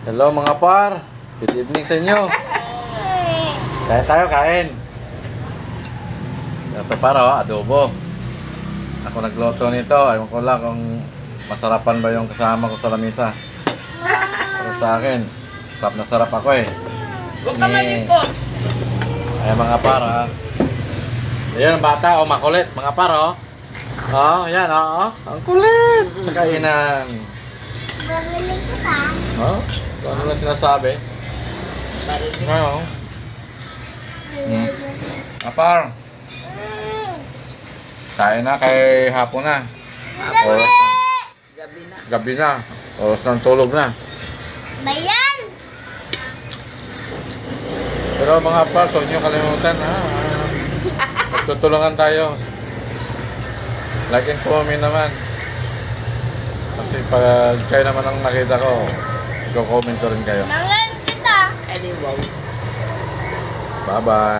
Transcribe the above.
Hello mga par. Good evening sa inyo. Kain tayo, kain. Ito para, adobo. Ako nagluto nito. Ewan ko lang kung masarapan ba yung kasama ko sa lamisa. Pero sa akin, sarap na sarap ako eh. Huwag ka malipot. Ayan mga para. Ayan ang bata, oh, makulit. Mga para, oh. Oh, ayan, oh, oh. Ang kulit. Tsaka inang. Babalik kita. Oh, ano na sinasabi? Ngayon. Apar. Kain na kay hapon na. Oras na. Gabi na. Gabi na. Oras ng tulog na. Bayan! Pero mga par, huwag niyo kalimutan ha. Tutulungan tayo. Like and comment naman. Kasi pag kayo naman ang nakita ko, i-comment ko rin kayo. Nangan kita. Anyway. Bye-bye.